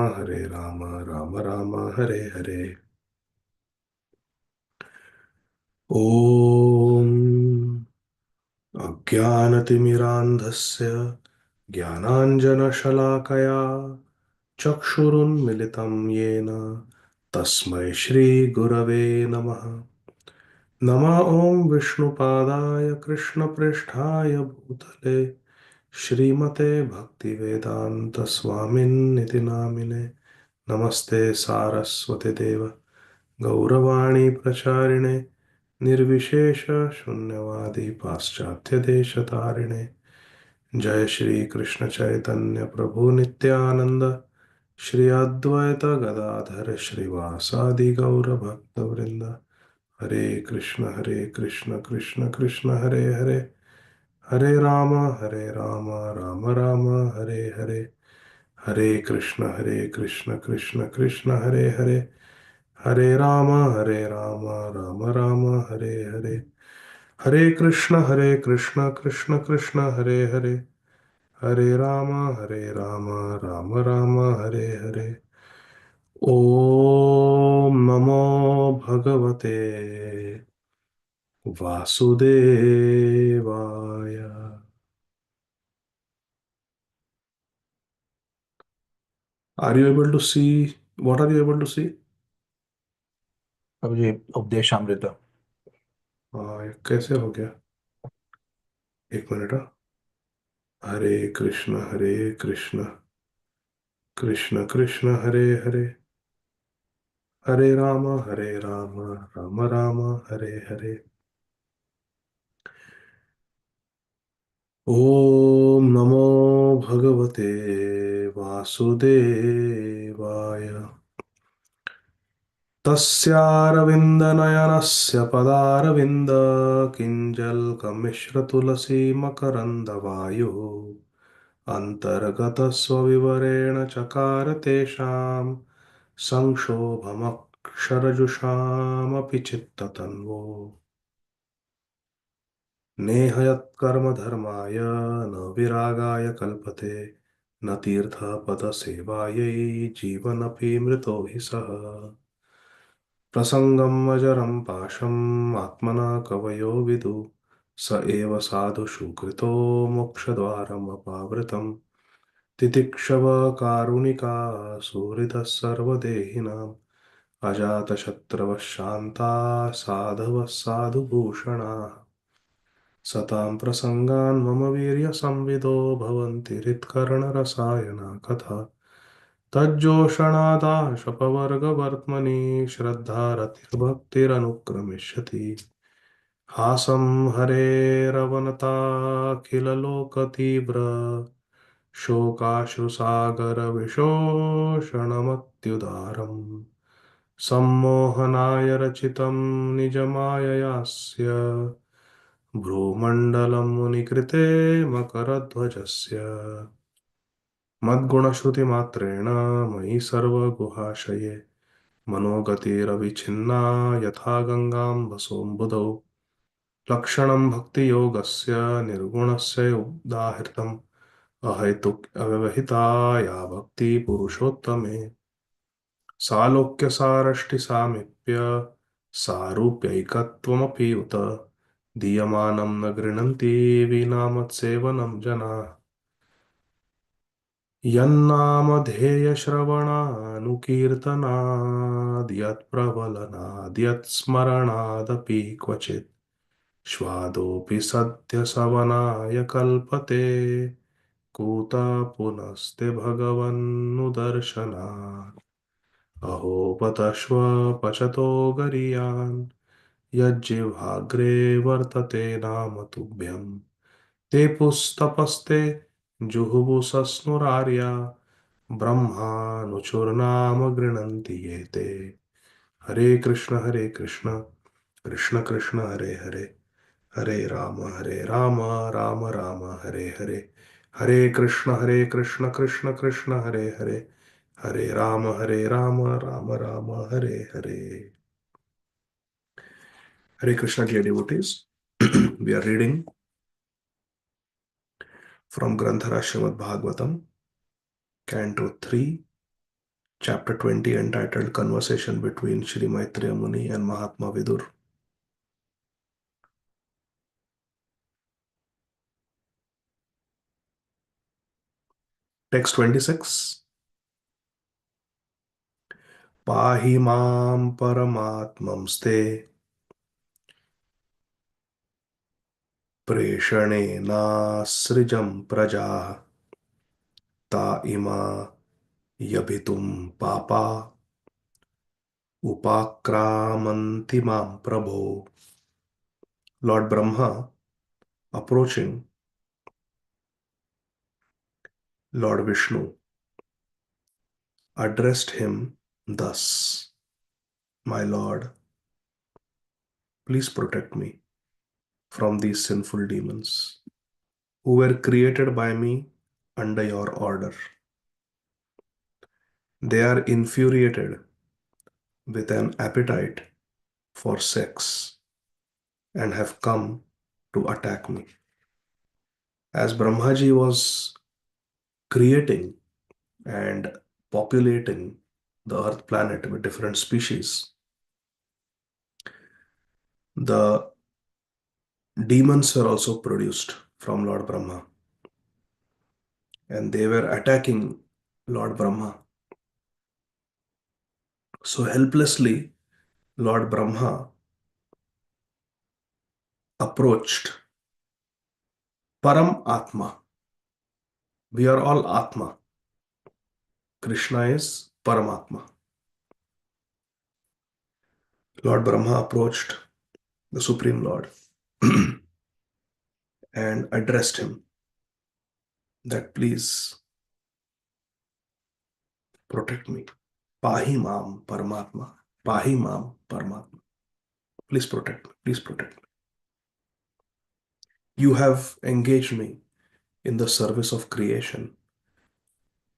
हरे राम राम राम हरे हरे। ॐ अज्ञानतिमिरान्धस्य ज्ञानाञ्जनशलाकया चक्षुरुन्मिलितं येन तस्मै श्रीगुरवे नमः। नमः ॐ विष्णुपादाय कृष्णप्रेष्ठाय भूतले श्रीमते भक्तिवेदान्तस्वामिन्निति नामिने। नमस्ते सारस्वती देव गौरवाणी प्रचारिणे निर्विशेष शून्यवादी पाश्चात्य देश तारिणे। जय श्री कृष्ण चैतन्य प्रभु नित्यानंद श्री अद्वैत गदाधर श्रीवासादि गौर भक्त वृंद। हरे कृष्ण कृष्ण कृष्ण हरे हरे, हरे राम राम राम हरे हरे। हरे कृष्ण कृष्ण कृष्ण हरे हरे, हरे राम राम राम हरे हरे। हरे कृष्ण कृष्ण कृष्ण हरे हरे, हरे राम राम राम हरे हरे। ओम नमो भगवते वासुदेवाय। Are you able to see? What are you able to see? अब ये उपदेशामृत। हाँ, ये कैसे हो गया? एक मिनट। हाँ। हरे कृष्ण कृष्ण कृष्ण हरे हरे, हरे राम राम राम हरे हरे। ओम नमो भगवते वासुदेवाय। तस्यारविन्दनयनस्य पदारविन्द किञ्जल्कमिश्रतुलसी मकरन्दवायुः अन्तर्गतस्वविवरेण चकार तेषां संक्षोभमक्षरजुषामपि चित्ततन्वो। नेहयत्कर्मधर्माय न विरागाय कल्पते, न तीर्थपदसेवायै जीवनपि मृतो हि सः। प्रसङ्गम् अजरं पाशम् आत्मना कवयो विदु, स एव साधुषु कृतो मोक्षद्वारमपावृतम्। तितिक्षव कारुणिका सुहृदः सर्वदेहिनाम्, अजातशत्रवः शान्ता साधवः साधुभूषणाः। सतां प्रसङ्गान् मम वीर्यसंविदो भवन्ति हृत्कर्णरसायना कथा। तज्जोषणादाशपवर्गवर्त्मनि श्रद्धारतिर्भक्तिरनुक्रमिष्यति। हासं हरेरवनताखिललोकतीव्र शोकाश्रुसागरविशोषणमत्युदारम्। सम्मोहनाय रचितं निजमाययास्य भ्रूमण्डलं मुनिकृते मकरध्वजस्य। मद्गुणश्रुतिमात्रेण मयि सर्वगुहाशये मनोगतिरविच्छिन्ना यथा गङ्गाम्बसोऽम्बुधौ। लक्षणं भक्तियोगस्य निर्गुणस्य उदाहृतम् अहैतुक अव्यवहिता या भक्ति पुरुषोत्तमे। सालोक्यसारष्टिसामीप्य सारूप्यैकत्वमपि उत दीयमानं न गृह्णन्ति विना जनाः। यत्प्रबलनाद्यत्स्मरणादपि क्वचित् स्वादोऽपि सत्यसवनाय कल्पते। कूता पुनस्ते भगवन्नुदर्शनात्, अहो पतश्व पचतो गरीयान्। यज्जिह्वाग्रे वर्तते नाम तुभ्यम्, ते पुस्तपस्ते जुहुवुषस्नुरार्या। ब्रह्मानुचुर्नाम गृह्णन्ति ये ते। हरे कृष्ण कृष्ण कृष्ण हरे हरे, हरे राम राम राम हरे हरे। हरे कृष्ण कृष्ण कृष्ण हरे हरे, हरे Ram Ram Ram Hare Hare. Hare Krishna, dear devotees. We are reading from Granthara Srimad Bhagavatam, Canto 3, chapter 20 entitled Conversation between Sri Maitreya Muni and Mahatma Vidur. Text 26. Pahi mam paramatmamste preshanenasrijam prajah ta ima yabhitum papa upakramanti mam prabho. Lord Brahma, approaching Lord Vishnu, addressed him thus: My Lord, please protect me from these sinful demons who were created by me under your order. They are infuriated with an appetite for sex and have come to attack me. As Brahmaji was creating and populating the earth planet with different species, the demons were also produced from Lord Brahma, and they were attacking Lord Brahma. So helplessly, Lord Brahma approached Param Atma. We are all Atma. Krishna is Paramatma. Lord Brahma approached the Supreme Lord and addressed him that please protect me. Pahi mam Paramatma. Pahi mam Paramatma. Please protect me. Please protect me. You have engaged me in the service of creation.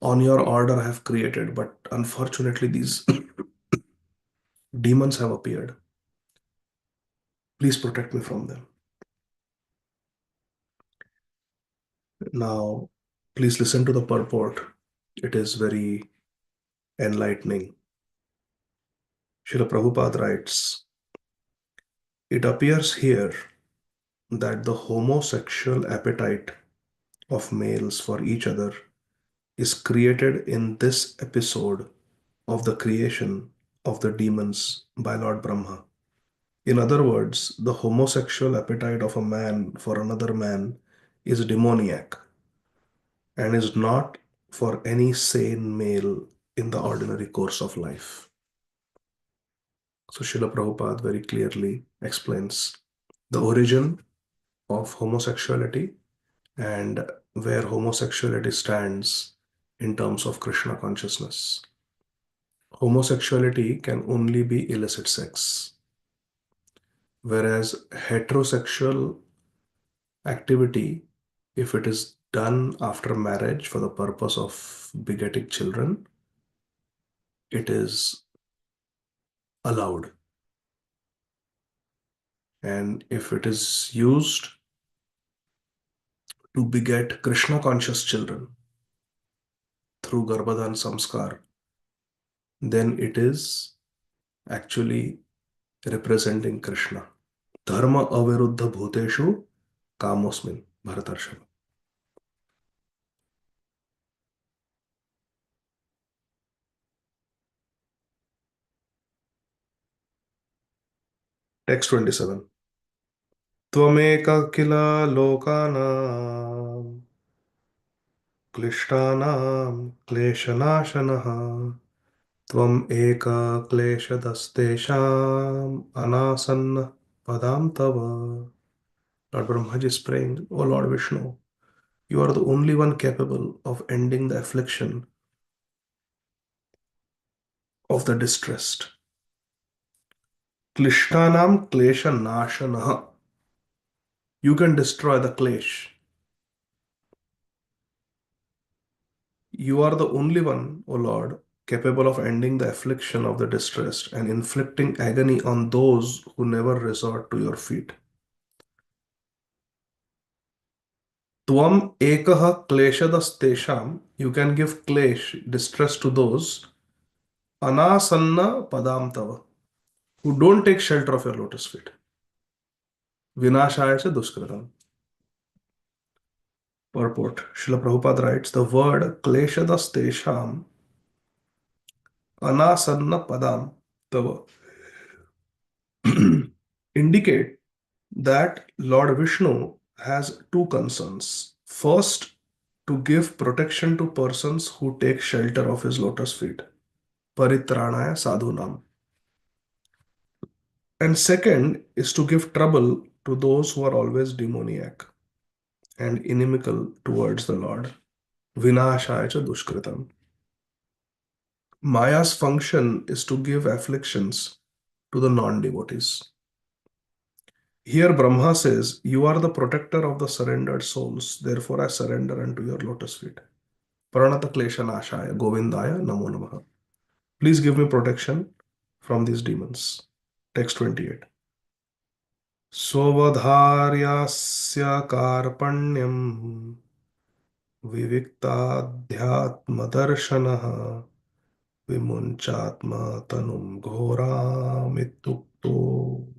On your order, I have created, but unfortunately, these demons have appeared. Please protect me from them. Now, please listen to the purport. It is very enlightening. Srila Prabhupada writes, it appears here that the homosexual appetite of males for each other is created in this episode of the creation of the demons by Lord Brahma. In other words, the homosexual appetite of a man for another man is demoniac and is not for any sane male in the ordinary course of life. So Srila Prabhupada very clearly explains the origin of homosexuality and where homosexuality stands in terms of Krishna consciousness. Homosexuality can only be illicit sex, whereas heterosexual activity, if it is done after marriage for the purpose of begetting children, it is allowed. And if it is used to beget Krishna conscious children through Garbhadan Samskar, then it is actually representing Krishna. Dharma aviruddha bhuteshu kamosmin, Bharatarshava. Text 27. Tvameka kila lokanam klishtanam kleshanashanaha tvam eka kleshadastesham anasanna padam tava. Lord Brahmaji is praying, O Lord Vishnu, you are the only one capable of ending the affliction of the distressed. Klishtanam klesha nashanaha. You can destroy the klesh. You are the only one, O Lord, capable of ending the affliction of the distressed and inflicting agony on those who never resort to your feet. Tvam ekaha kleshadastesham. You can give klesh, distress to those Anasanna padam tava, who don't take shelter of your lotus feet. Vinashaya cha duskritam. Purport. Srila Prabhupada writes, the word kleshadas tesham anasanna padam tava indicate that Lord Vishnu has two concerns. First, to give protection to persons who take shelter of his lotus feet. Paritranaya sadhunam. And second is to give trouble to those who are always demoniac and inimical towards the Lord. Vinashaya cha dushkritam. Maya's function is to give afflictions to the non-devotees. Here Brahma says, you are the protector of the surrendered souls, therefore I surrender unto your lotus feet. Pranata klesha nashaya govindaya namo namaha. Please give me protection from these demons. Text 28. Svavadharyasya karpanyam viviktadhyatmadarshanah vimunchatma tanum ghoram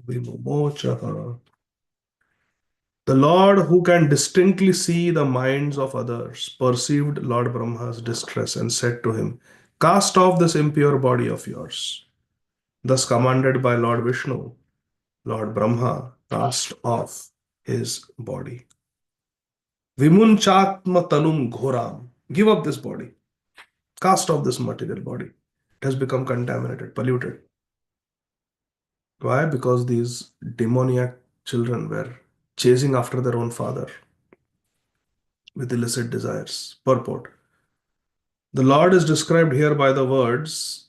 vimumochaha. The Lord who can distinctly see the minds of others perceived Lord Brahma's distress and said to him, cast off this impure body of yours. Thus commanded by Lord Vishnu, Lord Brahma cast off his body. Vimunchatma tanum ghoram. Give up this body. Cast off this material body. It has become contaminated, polluted. Why? Because these demoniac children were chasing after their own father with illicit desires. Purport. The Lord is described here by the words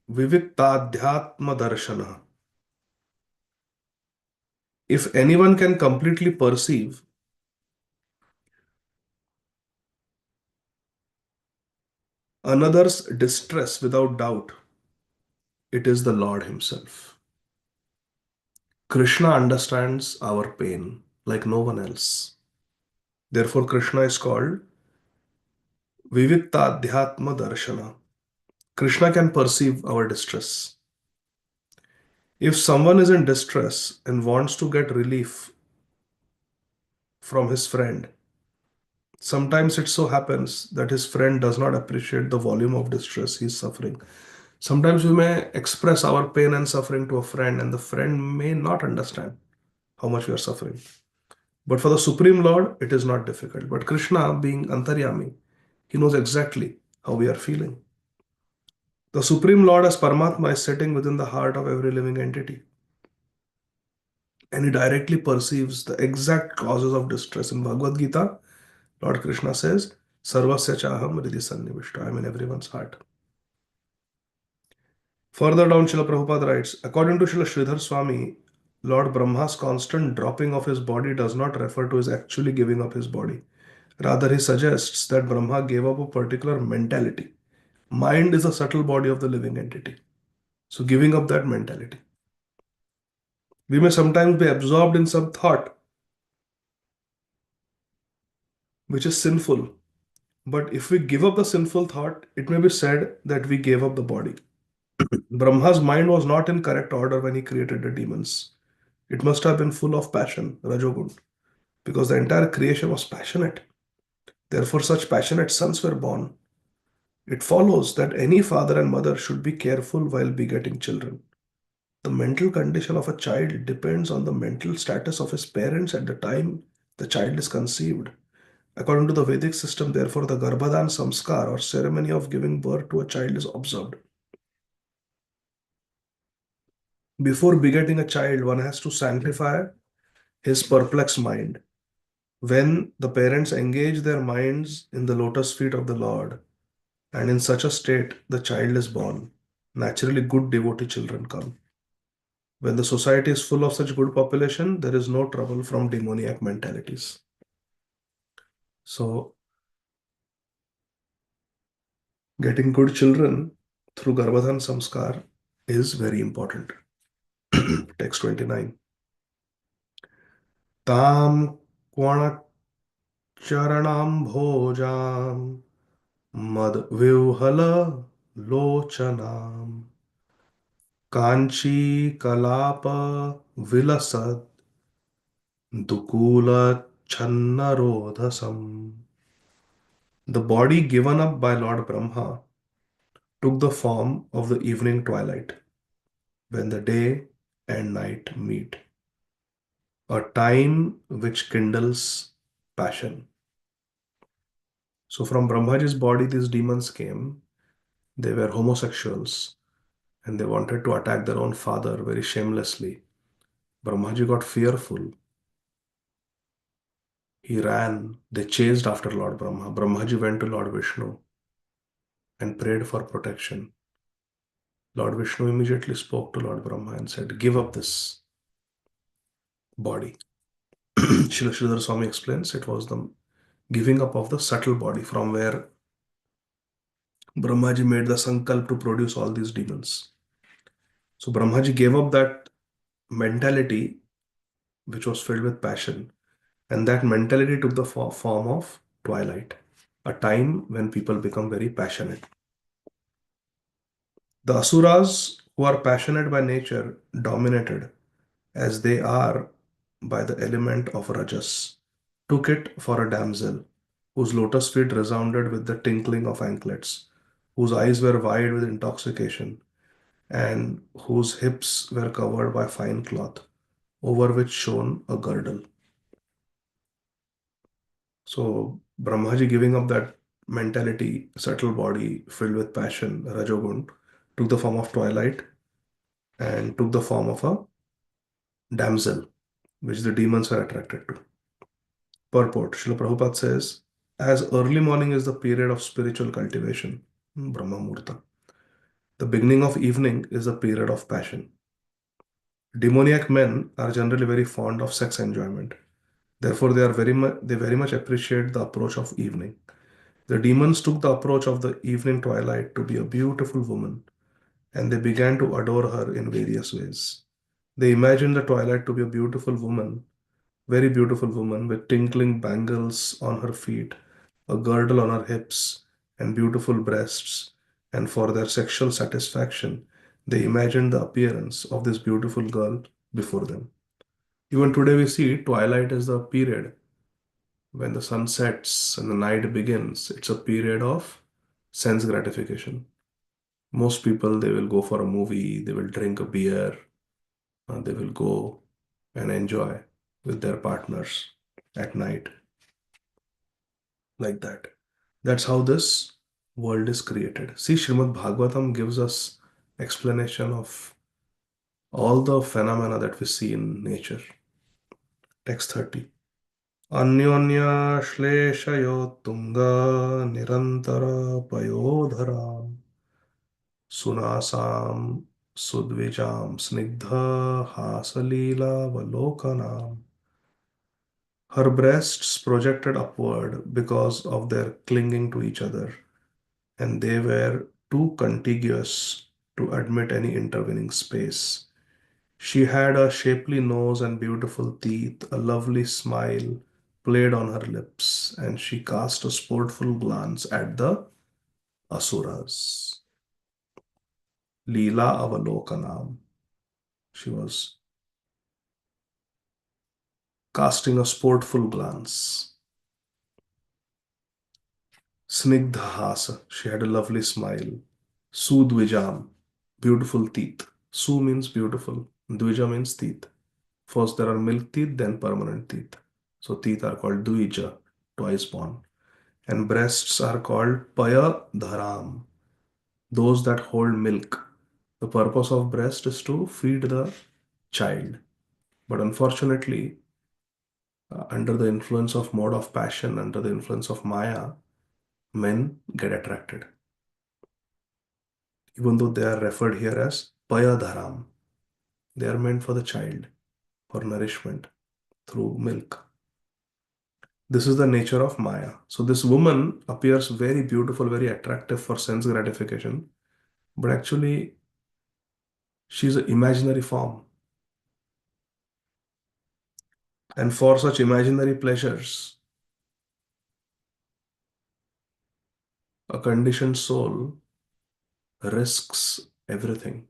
Viviktadhyatma darshana. If anyone can completely perceive another's distress without doubt, it is the Lord Himself. Krishna understands our pain like no one else. Therefore, Krishna is called Viviktadhyatma darshana. Krishna can perceive our distress. If someone is in distress and wants to get relief from his friend, sometimes it so happens that his friend does not appreciate the volume of distress he is suffering. Sometimes we may express our pain and suffering to a friend, and the friend may not understand how much we are suffering. But for the Supreme Lord, it is not difficult. But Krishna, being Antaryami, he knows exactly how we are feeling. The Supreme Lord as Paramatma is sitting within the heart of every living entity. And he directly perceives the exact causes of distress. In Bhagavad Gita, Lord Krishna says, Sarvasya chaham hridi sannivishta. I am in everyone's heart. Further down, Srila Prabhupada writes, according to Srila Sridhar Swami, Lord Brahma's constant dropping of his body does not refer to his actually giving up his body. Rather, he suggests that Brahma gave up a particular mentality. Mind is a subtle body of the living entity. So, giving up that mentality. We may sometimes be absorbed in some thought which is sinful. But if we give up the sinful thought, it may be said that we gave up the body. Brahma's mind was not in correct order when he created the demons. It must have been full of passion, Rajogun, because the entire creation was passionate. Therefore, such passionate sons were born. It follows that any father and mother should be careful while begetting children. The mental condition of a child depends on the mental status of his parents at the time the child is conceived. According to the Vedic system, therefore, the Garbhadan Samskar or ceremony of giving birth to a child is observed. Before begetting a child, one has to sanctify his perplexed mind. When the parents engage their minds in the lotus feet of the Lord, and in such a state the child is born, naturally good devotee children come. When the society is full of such good population, there is no trouble from demoniac mentalities. So, getting good children through Garbhadan Samskar is very important. Text 29. Tam Kwana Charanam Bhojam Mad Vivhala लोचनाम् Kanchi कलाप विलसत् दुकूल छन्नरोधसम्. The body given up by Lord Brahma took the form of the evening twilight when the day and night meet, a time which kindles passion. So, from Brahmaji's body, these demons came. They were homosexuals and they wanted to attack their own father very shamelessly. Brahmaji got fearful. He ran. They chased after Lord Brahma. Brahmaji went to Lord Vishnu and prayed for protection. Lord Vishnu immediately spoke to Lord Brahma and said, "Give up this body." Srila Sridhar Swami explains it was the giving up of the subtle body from where Brahmaji made the sankalp to produce all these demons. So Brahmaji gave up that mentality which was filled with passion, and that mentality took the form of twilight, a time when people become very passionate. The asuras, who are passionate by nature, dominated as they are by the element of rajas, took it for a damsel whose lotus feet resounded with the tinkling of anklets, whose eyes were wide with intoxication, and whose hips were covered by fine cloth, over which shone a girdle. So, Brahmaji giving up that mentality, subtle body filled with passion, Rajogun, took the form of twilight and took the form of a damsel, which the demons were attracted to. Purport Srila Prabhupada says, as early morning is the period of spiritual cultivation, Brahma Murta, the beginning of evening is the period of passion. Demoniac men are generally very fond of sex enjoyment. Therefore, they very much appreciate the approach of evening. The demons took the approach of the evening twilight to be a beautiful woman, and they began to adore her in various ways. They imagined the twilight to be a beautiful woman, very beautiful woman with tinkling bangles on her feet, a girdle on her hips, and beautiful breasts. And for their sexual satisfaction, they imagined the appearance of this beautiful girl before them. Even today, we see twilight is the period when the sun sets and the night begins. It's a period of sense gratification. Most people, they will go for a movie, they will drink a beer, they will go and enjoy with their partners at night, like that. That's how this world is created. See, Srimad Bhagavatam gives us explanation of all the phenomena that we see in nature. Text 30. Anyonya shleshayo tunga nirantara payodhara sunasam sudvijam snigdha hasalila valokanam. Her breasts projected upward because of their clinging to each other, and they were too contiguous to admit any intervening space. She had a shapely nose and beautiful teeth, a lovely smile played on her lips, and she cast a sportful glance at the asuras. Leela Avalokanam. She was casting a sportful glance. Snigdhahasa. She had a lovely smile. Sudvijam. Beautiful teeth. Su means beautiful. Dvija means teeth. First there are milk teeth, then permanent teeth. So teeth are called Dvija, twice born. And breasts are called Paya Dharam, those that hold milk. The purpose of breast is to feed the child. But unfortunately, under the influence of mode of passion, under the influence of Maya, men get attracted. Even though they are referred here as Paya Dharam, they are meant for the child, for nourishment through milk. This is the nature of Maya. So this woman appears very beautiful, very attractive for sense gratification, but actually she's an imaginary form. And for such imaginary pleasures, a conditioned soul risks everything.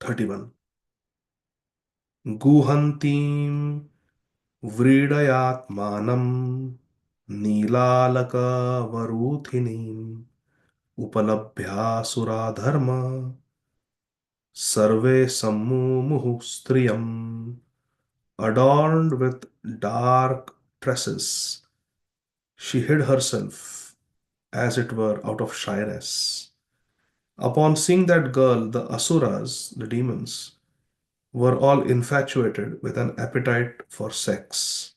31. Guhantim व्रीडयात्मानं नीलालकवरूथिनीम् उपलभ्यासुराधर्म survey सम्मुमुहुः स्त्रियम् adorned with dark tresses. She hid herself, as it were, out of shyness. Upon seeing that girl, the asuras, the demons, were all infatuated with an appetite for sex.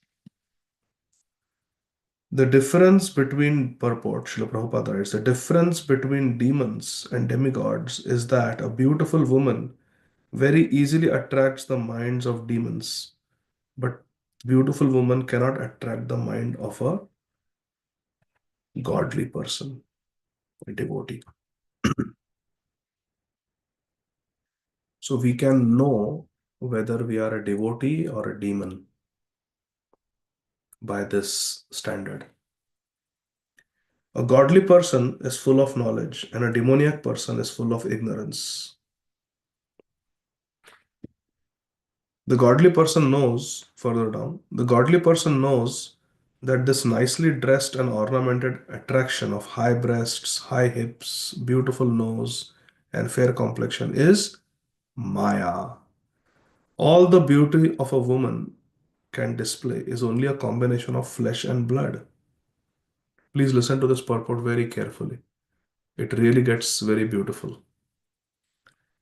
The difference between purport, Srila Prabhupada writes, the difference between demons and demigods is that a beautiful woman very easily attracts the minds of demons, but beautiful woman cannot attract the mind of a godly person, a devotee. So we can know whether we are a devotee or a demon by this standard. A godly person is full of knowledge, and a demoniac person is full of ignorance. The godly person knows, further down, the godly person knows that this nicely dressed and ornamented attraction of high breasts, high hips, beautiful nose, and fair complexion is Maya. All the beauty of a woman can display is only a combination of flesh and blood. Please listen to this purport very carefully. It really gets very beautiful.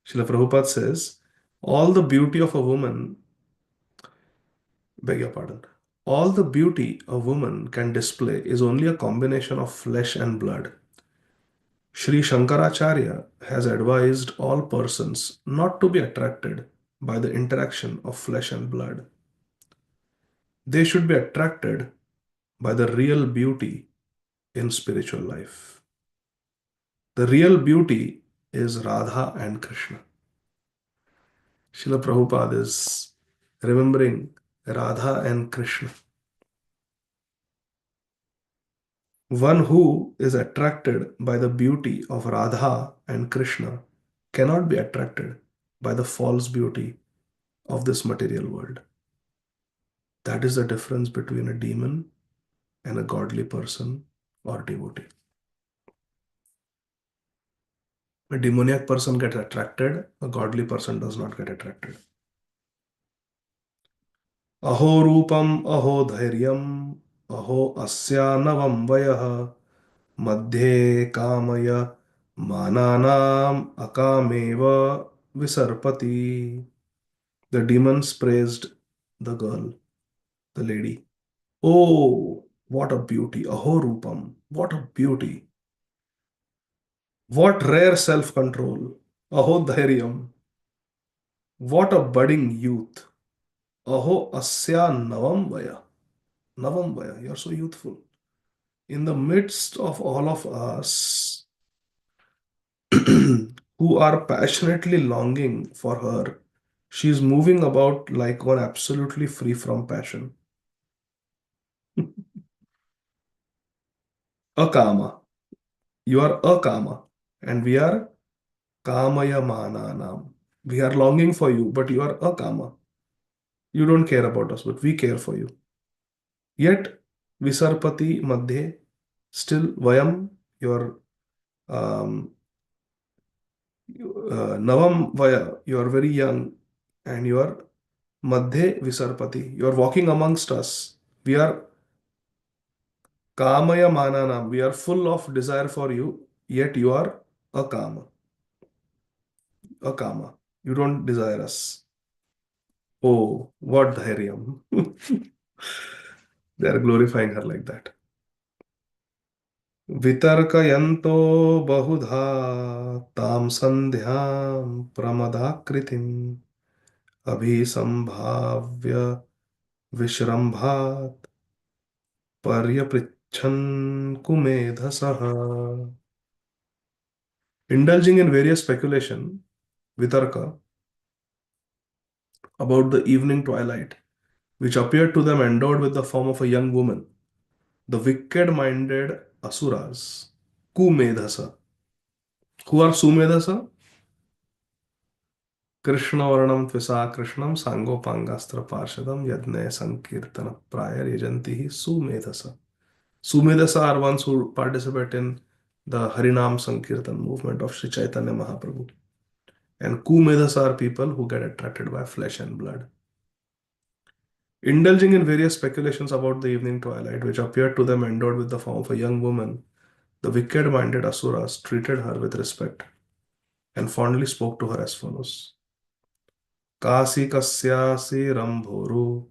Srila Prabhupada says, all the beauty of a woman, beg your pardon, all the beauty a woman can display is only a combination of flesh and blood. Sri Shankaracharya has advised all persons not to be attracted by the interaction of flesh and blood. They should be attracted by the real beauty in spiritual life. The real beauty is Radha and Krishna. Srila Prabhupada is remembering Radha and Krishna. One who is attracted by the beauty of Radha and Krishna cannot be attracted by the false beauty of this material world. That is the difference between a demon and a godly person or devotee. A demoniac person gets attracted, a godly person does not get attracted. अहो रूपम अहो धैर्यम अहो अस्या नवम वयः मध्ये कामय मानानाम अकामेव विसर्पति. The demons praised the girl, the lady. Oh, what a beauty! Aho Rupam, what a beauty! What rare self-control! Aho Dhairyam, what a budding youth! Aho Asya Navam Vaya. Navam Vaya, you're so youthful. In the midst of all of us who are passionately longing for her, she is moving about like one absolutely free from passion. Akama. You are akama, and we are kamayamananam. We are longing for you, but you are akama. You don't care about us, but we care for you. Yet, Visarpati Madhye, still Vayam, your Navam Vaya, you are very young, and you are Madhye Visarpati. You are walking amongst us. We are Kamaya Mananam. We are full of desire for you, yet you are Akama. Akama. You don't desire us. Oh, what dhairyam. They are glorifying her like that. वितर्कयन्तो बहुधा तां सन्ध्यां प्रमदाकृतिम् अभिसम्भाव्य विश्रम्भात् पर्यपृच्छन् कुमेधसः. Indulging in various speculation, vitarka, about the evening twilight, which appeared to them endowed with the form of a young woman, the wicked minded asuras Kumedhasa. Who are Sumedhasa? Krishna Varnam Tvisa Krishnam Sangopangastra Parshadam Yadne Sankirtana Prayar Yajantihi Sumedhasa. Sumedhasa are ones who participate in the Harinam Sankirtan movement of Sri Chaitanya Mahaprabhu. And Kumedhasa are people who get attracted by flesh and blood. Indulging in various speculations about the evening twilight, which appeared to them endowed with the form of a young woman, the wicked-minded Asuras treated her with respect and fondly spoke to her as follows. Kasi kasyasi rambhoru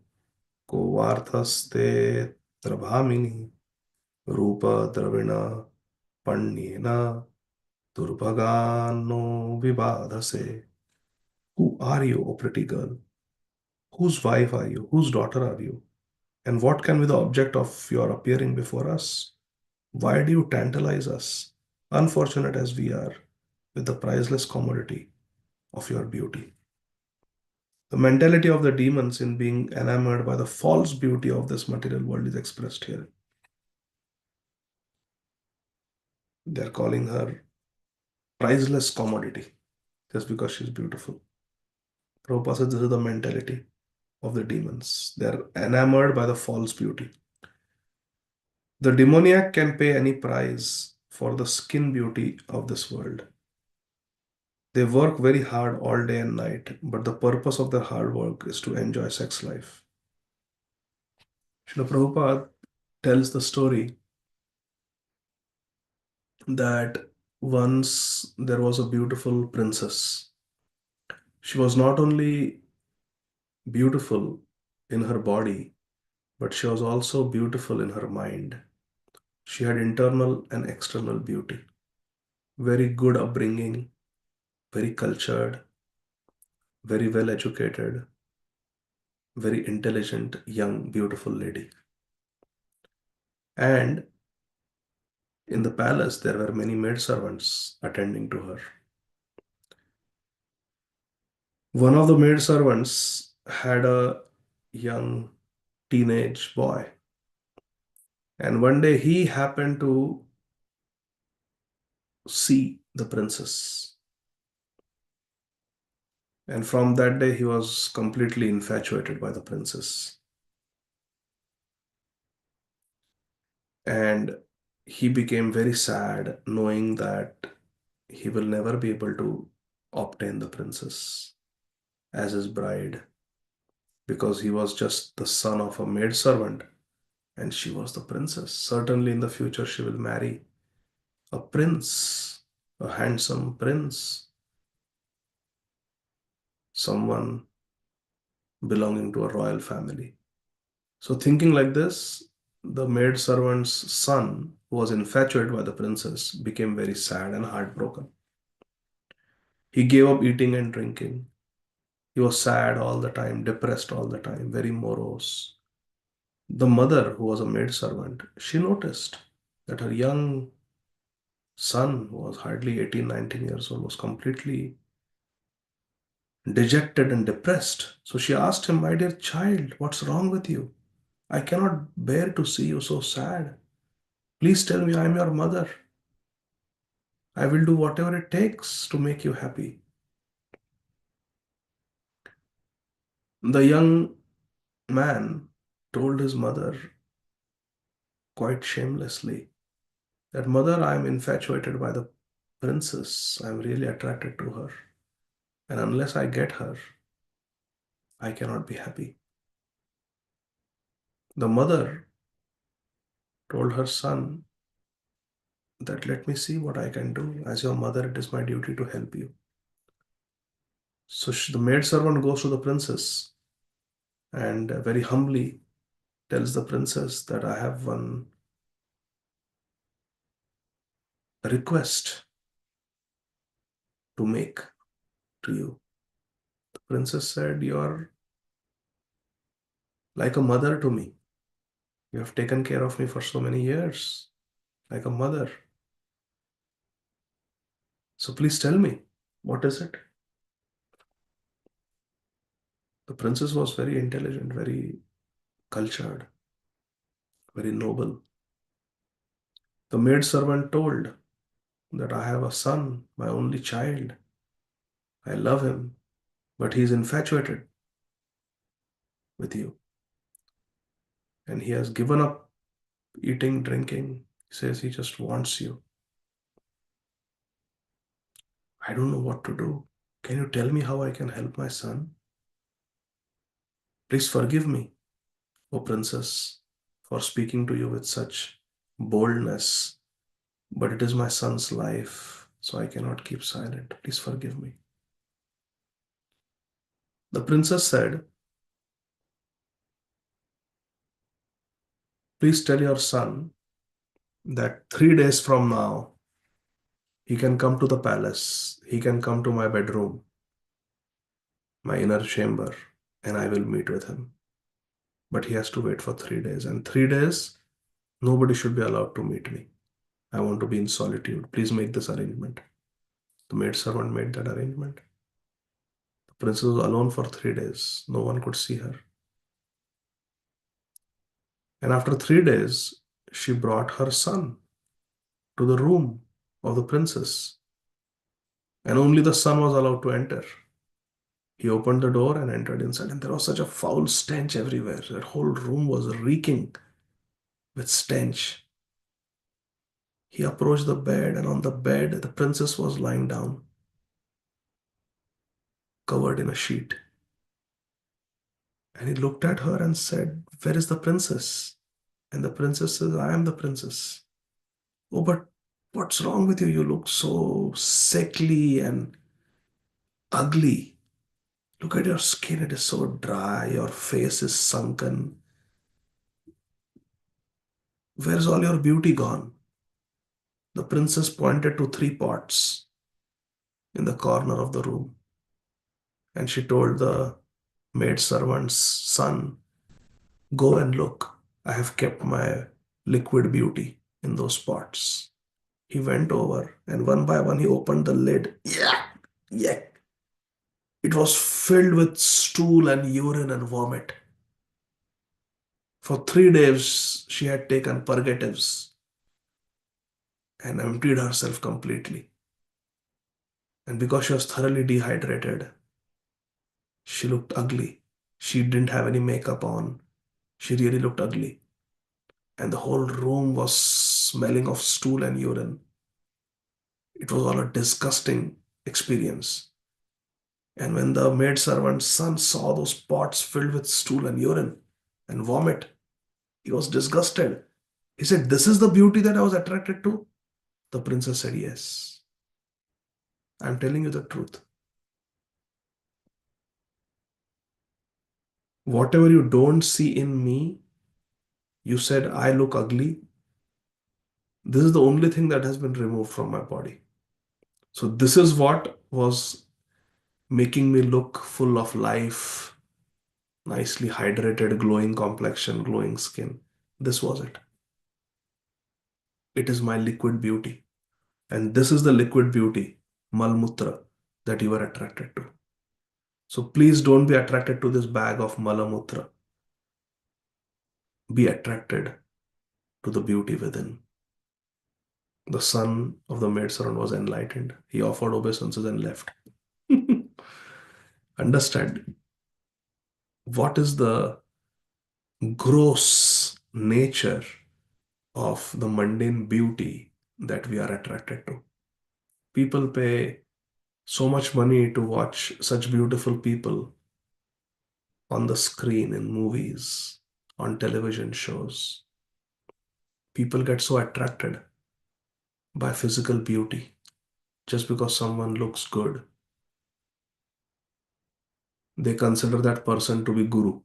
ko varthaste trabhamini rupa dravina pannena durbhagano vivadase. Who are you, O pretty girl? Whose wife are you? Whose daughter are you? And what can be the object of your appearing before us? Why do you tantalize us, unfortunate as we are, with the priceless commodity of your beauty? The mentality of the demons in being enamored by the false beauty of this material world is expressed here. They are calling her priceless commodity just because she's beautiful. Prabhupada says this is the mentality of the demons. They are enamored by the false beauty. The demoniac can pay any price for the skin beauty of this world. They work very hard all day and night, but the purpose of their hard work is to enjoy sex life. Srila Prabhupada tells the story that once there was a beautiful princess. She was not only beautiful in her body, but she was also beautiful in her mind. She had internal and external beauty, very good upbringing, very cultured, very well educated, very intelligent, young, beautiful lady. And in the palace, there were many maidservants attending to her. One of the maidservants had a young teenage boy. And one day he happened to see the princess. And from that day, he was completely infatuated by the princess. And he became very sad knowing that he will never be able to obtain the princess as his bride because he was just the son of a maidservant and she was the princess. Certainly, in the future, she will marry a prince, a handsome prince, someone belonging to a royal family. So, thinking like this, the maidservant's son, who was infatuated by the princess, became very sad and heartbroken. He gave up eating and drinking. He was sad all the time, depressed all the time, very morose. The mother, who was a maidservant, she noticed that her young son, who was hardly 18, 19 years old, was completely dejected and depressed. So she asked him, "My dear child, what's wrong with you? I cannot bear to see you so sad. Please tell me I am your mother. I will do whatever it takes to make you happy." The young man told his mother quite shamelessly that, "Mother, I am infatuated by the princess. I am really attracted to her. And unless I get her, I cannot be happy." The mother told her son that, "Let me see what I can do. As your mother, it is my duty to help you." So the maidservant goes to the princess and very humbly tells the princess that, "I have one request to make to you." The princess said, "You're like a mother to me. You have taken care of me for so many years, like a mother. So please tell me, what is it?" The princess was very intelligent, very cultured, very noble. The maidservant told that I have a son, my only child. I love him, but he's infatuated with you. And he has given up eating, drinking. He says he just wants you. I don't know what to do. Can you tell me how I can help my son? Please forgive me, O princess, for speaking to you with such boldness. But it is my son's life, so I cannot keep silent. Please forgive me. The princess said, please tell your son that 3 days from now, he can come to the palace. He can come to my bedroom, my inner chamber, and I will meet with him. But he has to wait for 3 days. And 3 days, nobody should be allowed to meet me. I want to be in solitude. Please make this arrangement. The maidservant made that arrangement. The princess was alone for 3 days. No one could see her. And after 3 days, she brought her son to the room of the princess. And only the son was allowed to enter. He opened the door and entered inside, and there was such a foul stench everywhere. That whole room was reeking with stench. He approached the bed, and on the bed, the princess was lying down, covered in a sheet. And he looked at her and said, where is the princess? And the princess says, I am the princess. Oh, but what's wrong with you? You look so sickly and ugly. Look at your skin, it is so dry. Your face is sunken. Where's all your beauty gone? The princess pointed to 3 pots in the corner of the room, and she told the maidservant's son, go and look. I have kept my liquid beauty in those pots. He went over, and one by one he opened the lid. Yeah, yeah. It was filled with stool and urine and vomit. For 3 days, she had taken purgatives and emptied herself completely. And because she was thoroughly dehydrated, she looked ugly. She didn't have any makeup on. She really looked ugly. And the whole room was smelling of stool and urine. It was all a disgusting experience. And when the maidservant's son saw those pots filled with stool and urine and vomit, he was disgusted. He said, this is the beauty that I was attracted to? The princess said, yes. I'm telling you the truth. Whatever you don't see in me, you said I look ugly. This is the only thing that has been removed from my body. So, this is what was making me look full of life, nicely hydrated, glowing complexion, glowing skin. This was it. It is my liquid beauty. And this is the liquid beauty, Malmutra, that you are attracted to. So, please don't be attracted to this bag of Malamutra. Be attracted to the beauty within. The son of the maidservant was enlightened. He offered obeisances and left. Understand what is the gross nature of the mundane beauty that we are attracted to. People pay so much money to watch such beautiful people on the screen in movies, on television shows. People get so attracted by physical beauty just because someone looks good. They consider that person to be guru.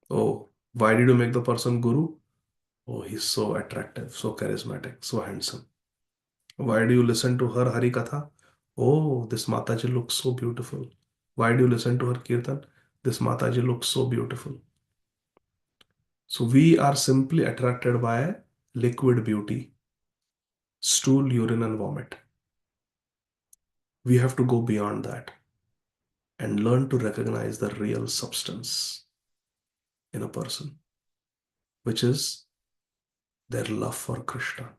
Oh, why did you make the person guru? Oh, he's so attractive, so charismatic, so handsome. Why do you listen to her Hari Katha? Oh, this Mataji looks so beautiful. Why do you listen to her Kirtan? This Mataji looks so beautiful. So we are simply attracted by liquid beauty, stool, urine, and vomit. We have to go beyond that and learn to recognize the real substance in a person, which is their love for Krishna.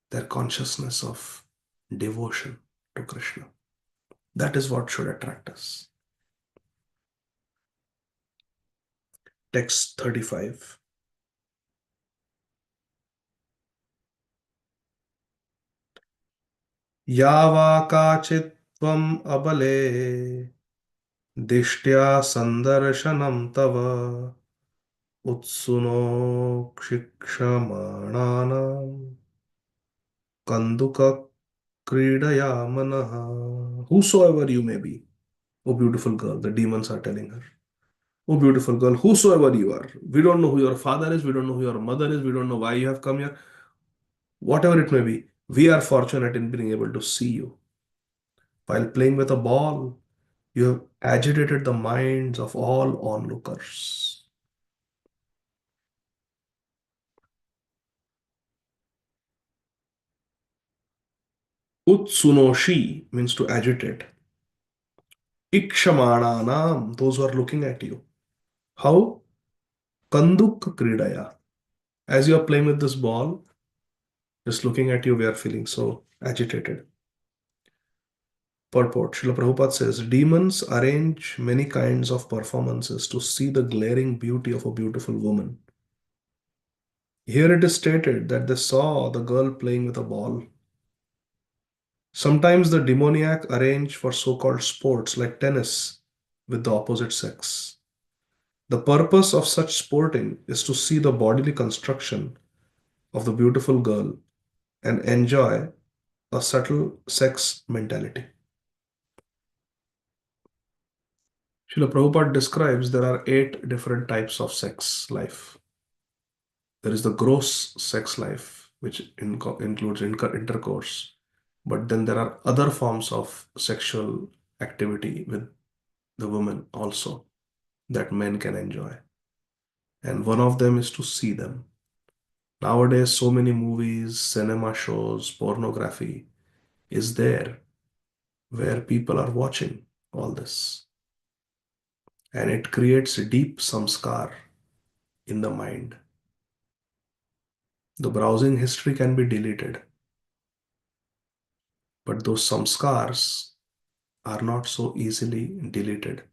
their consciousness of devotion to Krishna. That is what should attract us. Text 35. यावा काचित् त्वम् अबले दिष्ट्या सन्दर्शनं तव उत्सुनोक्षिक्षमाणानां कन्दुकक्रीडया मनः. Whosoever you may be, O beautiful girl, the demons are telling her. Oh, beautiful girl, whosoever you are, we don't know who your father is, we don't know who your mother is, we don't know why you have come here. Whatever it may be, we are fortunate in being able to see you. While playing with a ball, you have agitated the minds of all onlookers. Utsunoshi means to agitate. Ikshamananam, those who are looking at you. How? Kanduk kridaya. As you are playing with this ball, just looking at you, we are feeling so agitated. Purport. Srila Prabhupada says, demons arrange many kinds of performances to see the glaring beauty of a beautiful woman. Here it is stated that they saw the girl playing with a ball. Sometimes the demoniac arrange for so-called sports like tennis with the opposite sex. The purpose of such sporting is to see the bodily construction of the beautiful girl and enjoy a subtle sex mentality. Srila Prabhupada describes there are 8 different types of sex life. There is the gross sex life, which includes intercourse. But then there are other forms of sexual activity with the woman also that men can enjoy. And one of them is to see them. Nowadays, so many movies, cinema shows, pornography is there where people are watching all this. And it creates a deep samskar in the mind. The browsing history can be deleted, but those samskars are not so easily deleted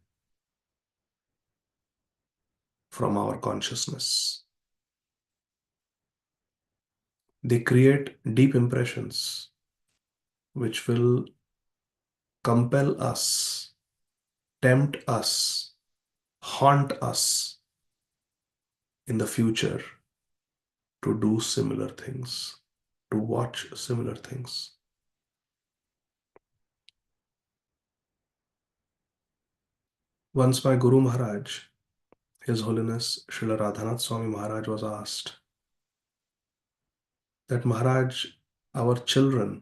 from our consciousness. They create deep impressions which will compel us, tempt us, haunt us in the future to do similar things, to watch similar things. Once my Guru Maharaj, His Holiness Srila Radhanath Swami Maharaj, was asked that, Maharaj, our children,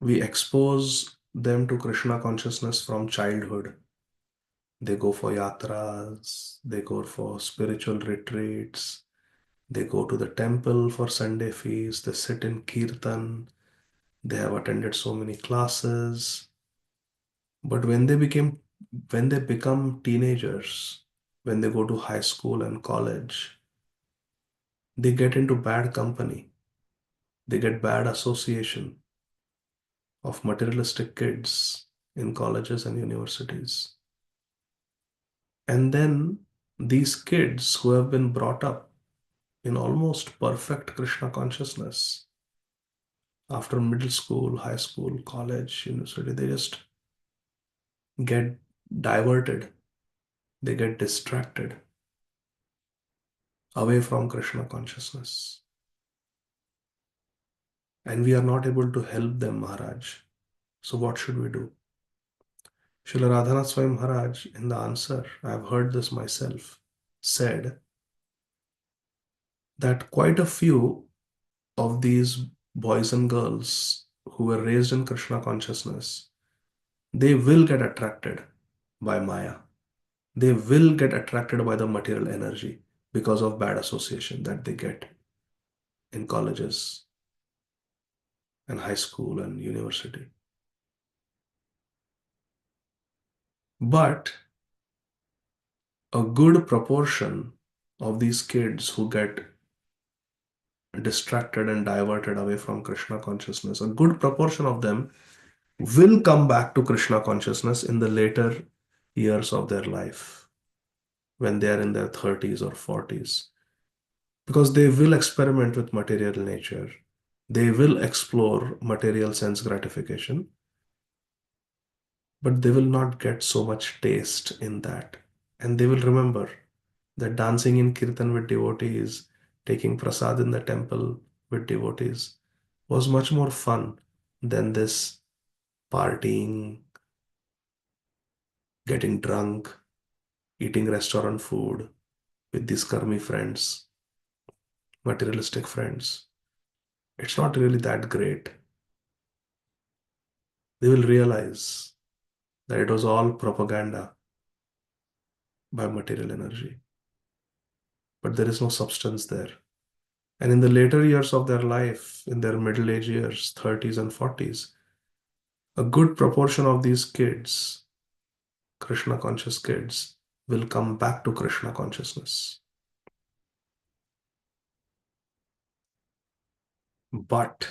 we expose them to Krishna consciousness from childhood. They go for yatras, they go for spiritual retreats, they go to the temple for Sunday feast, they sit in kirtan, they have attended so many classes. But when they become teenagers, when they go to high school and college, they get into bad company. They get bad association of materialistic kids in colleges and universities. And then these kids who have been brought up in almost perfect Krishna consciousness, after middle school, high school, college, university, they just get diverted. They get distracted away from Krishna consciousness. And we are not able to help them, Maharaj. So what should we do? Srila Radhanath Swami Maharaj, in the answer, I have heard this myself, said that quite a few of these boys and girls who were raised in Krishna consciousness, they will get attracted by Maya. They will get attracted by the material energy because of bad association that they get in colleges and high school and university. But a good proportion of these kids who get distracted and diverted away from Krishna consciousness. A good proportion of them will come back to Krishna consciousness in the later years of their life, when they are in their 30s or 40s, because they will experiment with material nature. They will explore material sense gratification, but they will not get so much taste in that. And they will remember that dancing in kirtan with devotees, taking prasad in the temple with devotees was much more fun than this partying, getting drunk, eating restaurant food with these karmi friends, materialistic friends. It's not really that great. They will realize that it was all propaganda by material energy, but there is no substance there. And in the later years of their life, in their middle age years, 30s and 40s, a good proportion of these kids, Krishna conscious kids, will come back to Krishna consciousness. But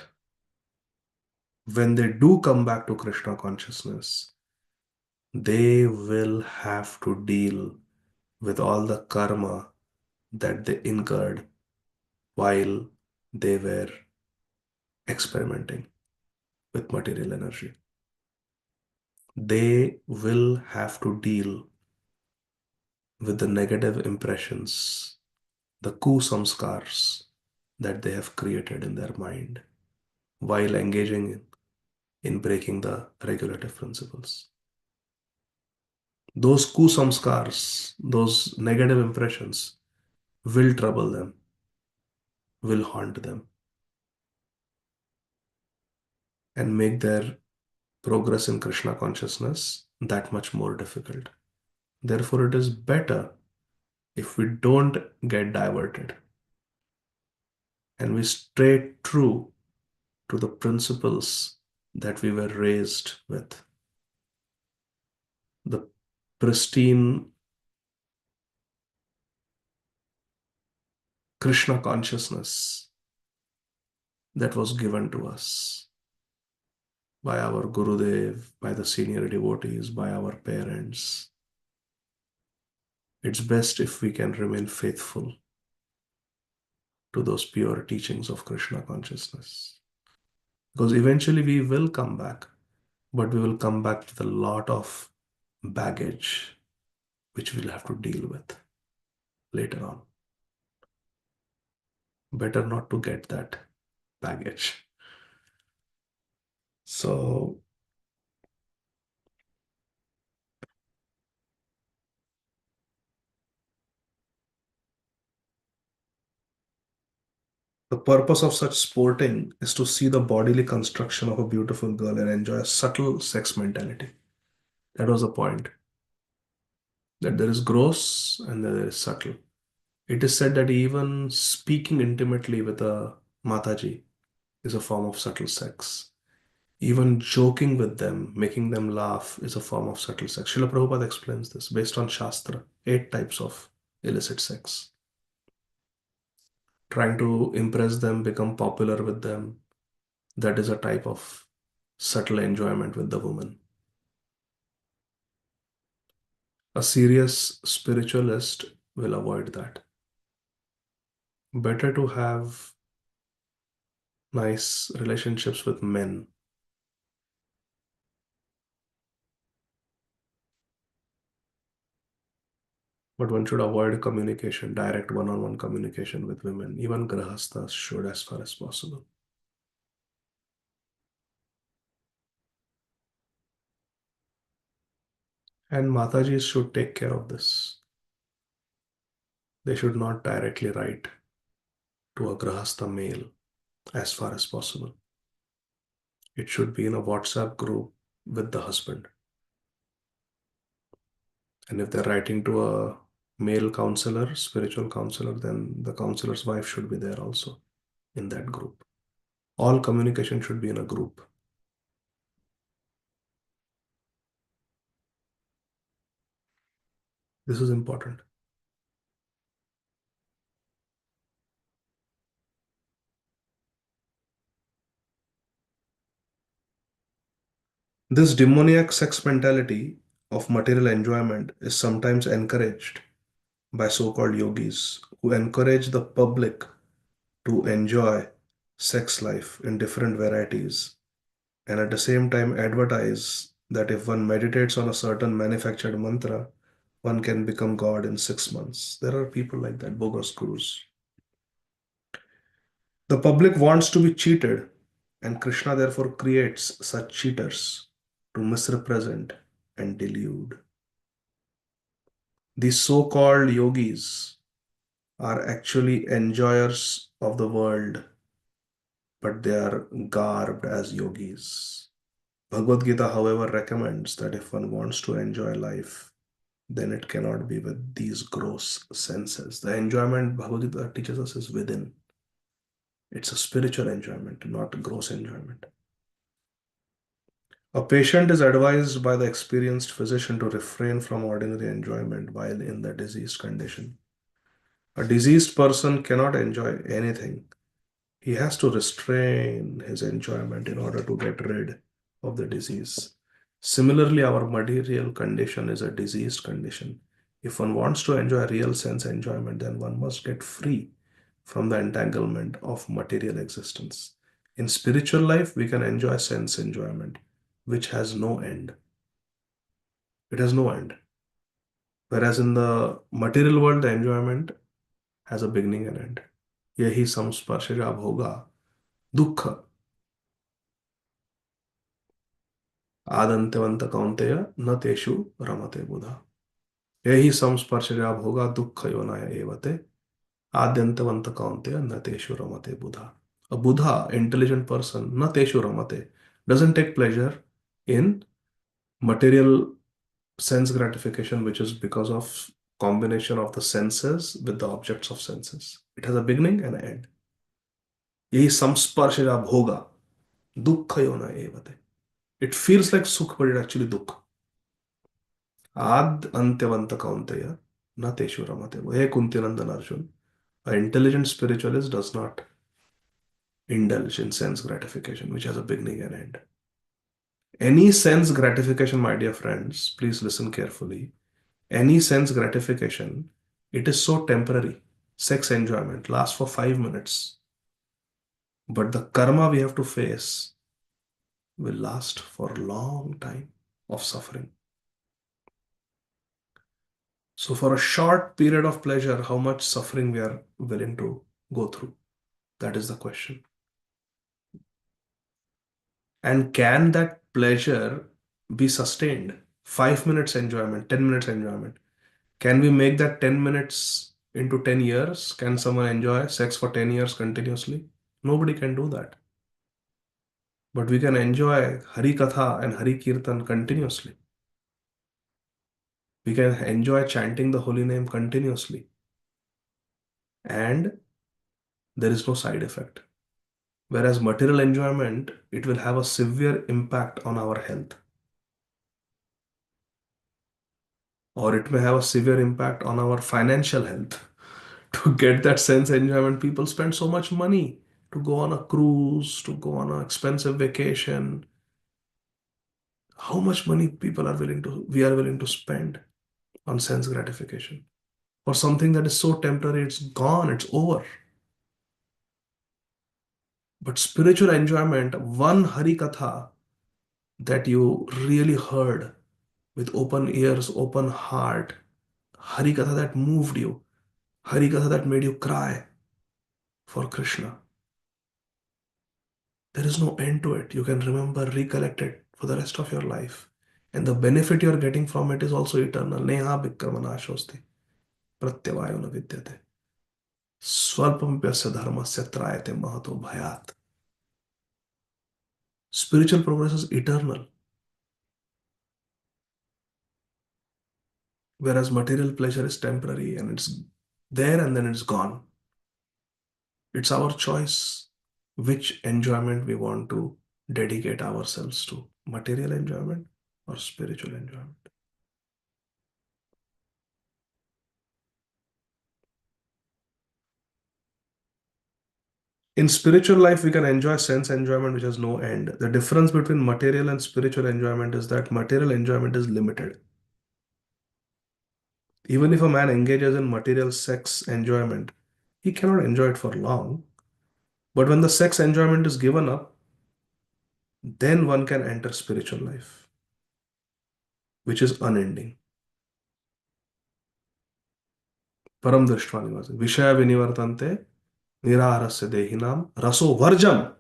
when they do come back to Krishna consciousness, they will have to deal with all the karma that they incurred while they were experimenting with material energy. They will have to deal with the negative impressions, the kusamskars that they have created in their mind while engaging in breaking the regulative principles. Those kusamskars, those negative impressions, will trouble them, will haunt them, and make their progress in Krishna consciousness that much more difficult. Therefore, it is better if we don't get diverted and we stay true to the principles that we were raised with, the pristine Krishna consciousness that was given to us by our Gurudev, by the senior devotees, by our parents. It's best if we can remain faithful to those pure teachings of Krishna consciousness. Because eventually we will come back, but we will come back with a lot of baggage which we'll have to deal with later on. Better not to get that baggage. So, the purpose of such sporting is to see the bodily construction of a beautiful girl and enjoy a subtle sex mentality. That was the point. That there is gross and there is subtle. It is said that even speaking intimately with a Mataji is a form of subtle sex. Even joking with them, making them laugh, is a form of subtle sex. Srila Prabhupada explains this based on Shastra, 8 types of illicit sex. Trying to impress them, become popular with them, that is a type of subtle enjoyment with the woman. A serious spiritualist will avoid that. Better to have nice relationships with men, but one should avoid communication, direct one-on-one communication with women. Even grahasthas should, as far as possible. And Matajis should take care of this. They should not directly write to a grahastha male as far as possible. It should be in a WhatsApp group with the husband. And if they're writing to a male counselor, spiritual counselor, then the counselor's wife should be there also in that group. All communication should be in a group. This is important. This demoniac sex mentality of material enjoyment is sometimes encouraged by so called yogis who encourage the public to enjoy sex life in different varieties and at the same time advertise that if one meditates on a certain manufactured mantra, one can become God in 6 months. There are people like that, bogus gurus. The public wants to be cheated, and Krishna therefore creates such cheaters to misrepresent and delude. These so called yogis are actually enjoyers of the world, but they are garbed as yogis. Bhagavad Gita, however, recommends that if one wants to enjoy life, then it cannot be with these gross senses. The enjoyment Bhagavad Gita teaches us is within. It's a spiritual enjoyment, not gross enjoyment. A patient is advised by the experienced physician to refrain from ordinary enjoyment while in the diseased condition. A diseased person cannot enjoy anything. He has to restrain his enjoyment in order to get rid of the disease. Similarly, our material condition is a diseased condition. If one wants to enjoy real sense enjoyment, then one must get free from the entanglement of material existence. In spiritual life, we can enjoy sense enjoyment, which has no end. It has no end. Whereas in the material world, the enjoyment has a beginning and end. यही संस्पर्शजा भोगा दुख आदंत्यवंत कौन्तेय न तेषु रमते बुधा यही संस्पर्शजा भोगा दुख योनाय एवते आद्यंतवंत कौन्तेय न तेषु रमते बुधा. A Buddha, intelligent person, na teshu ramate, doesn't take pleasure in material sense gratification, which is because of combination of the senses with the objects of senses. It has a beginning and an end. यही संस्पर्शजा भोगा दुख योना एवते. It feels like sukh, but it actually dukh. Ad antyavanta kaunteya na teshu ramate. Hey Kuntinandan Arjun. An intelligent spiritualist does not indulge in sense gratification, which has a beginning and end. Any sense gratification, my dear friends, please listen carefully. Any sense gratification, it is so temporary. Sex enjoyment lasts for 5 minutes. But the karma we have to face will last for a long time of suffering. So, for a short period of pleasure, how much suffering we are willing to go through? That is the question. And can that pleasure be sustained? 5 minutes enjoyment, 10 minutes enjoyment. Can we make that 10 minutes into 10 years? Can someone enjoy sex for 10 years continuously? Nobody can do that. But we can enjoy Hari Katha and Hari Kirtan continuously. We can enjoy chanting the holy name continuously. And there is no side effect. Whereas material enjoyment, it will have a severe impact on our health, or it may have a severe impact on our financial health. To get that sense enjoyment, people spend so much money to go on a cruise, to go on an expensive vacation. How much money we are willing to spend on sense gratification for something that is so temporary, it's gone, it's over. But spiritual enjoyment, one Hari Katha that you really heard with open ears, open heart, Hari Katha that moved you, Hari Katha that made you cry for Krishna. There is no end to it. You can remember, recollect it for the rest of your life. And the benefit you are getting from it is also eternal. Neha bhikkarmanashosti pratyavayo na vidyate. Swalpampyasya dharmasya trayate mahato bhayat. Spiritual progress is eternal, whereas material pleasure is temporary and it's there and then it's gone. It's our choice which enjoyment we want to dedicate ourselves to, material enjoyment or spiritual enjoyment. In spiritual life, we can enjoy sense enjoyment which has no end. The difference between material and spiritual enjoyment is that material enjoyment is limited. Even if a man engages in material sex enjoyment, he cannot enjoy it for long. But when the sex enjoyment is given up, then one can enter spiritual life, which is unending. Param drishtva nivasati. Vishaya vinivartante niraharasya dehinam raso varjam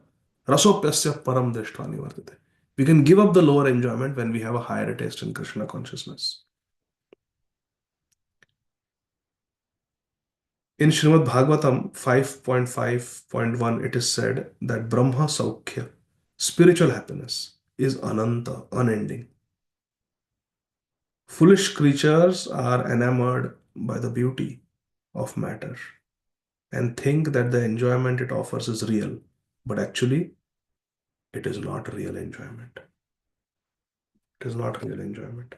rasopyasya param drishtva nivartate. We can give up the lower enjoyment when we have a higher taste in Krishna consciousness. In Srimad Bhagavatam 5.5.1, it is said that Brahma Saukhya, spiritual happiness, is ananta, unending. Foolish creatures are enamored by the beauty of matter and think that the enjoyment it offers is real, but actually, it is not real enjoyment. It is not real enjoyment.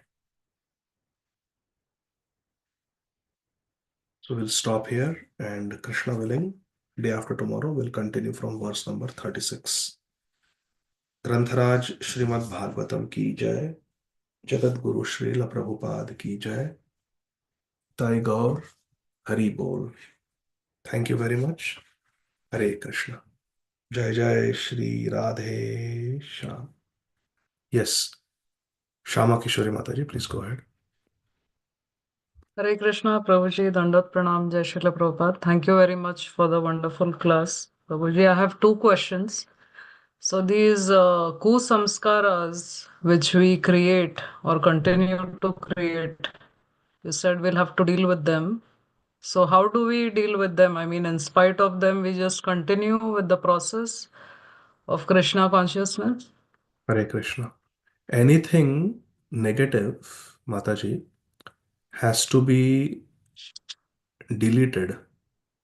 So we'll stop here, and Krishna willing, day after tomorrow, we'll continue from verse number 36. ग्रंथराज Shrimad Bhagavatam की जय, जगत गुरु श्रील प्रभुपाद की जय, ताई गौर हरि बोल. Thank you very much. Hare Krishna. Jai Jai Shri Radhe Shyam. Yes, Shama Kishori Mataji, please go ahead. Hare Krishna, Prabhuji, Dandat Pranam, Jai Srila Prabhupada. Thank you very much for the wonderful class. Prabhuji, I have two questions. So these kusamskaras which we create or continue to create, you said we'll have to deal with them. So how do we deal with them? I mean, in spite of them, we just continue with the process of Krishna consciousness? Hare Krishna. Anything negative, Mataji, has to be deleted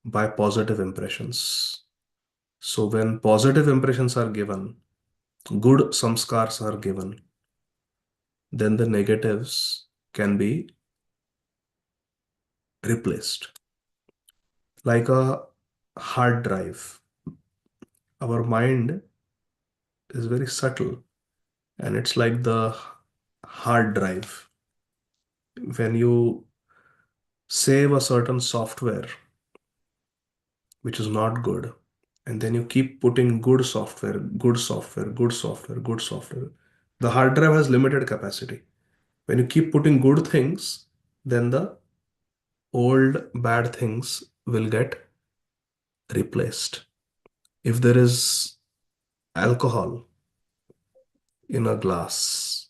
by positive impressions. So when positive impressions are given, good samskars are given, then the negatives can be replaced. Like a hard drive, our mind is very subtle and it's like the hard drive. When you save a certain software which is not good, and then you keep putting good software, good software, good software, good software, the hard drive has limited capacity. When you keep putting good things, then the old bad things will get replaced. If there is alcohol in a glass,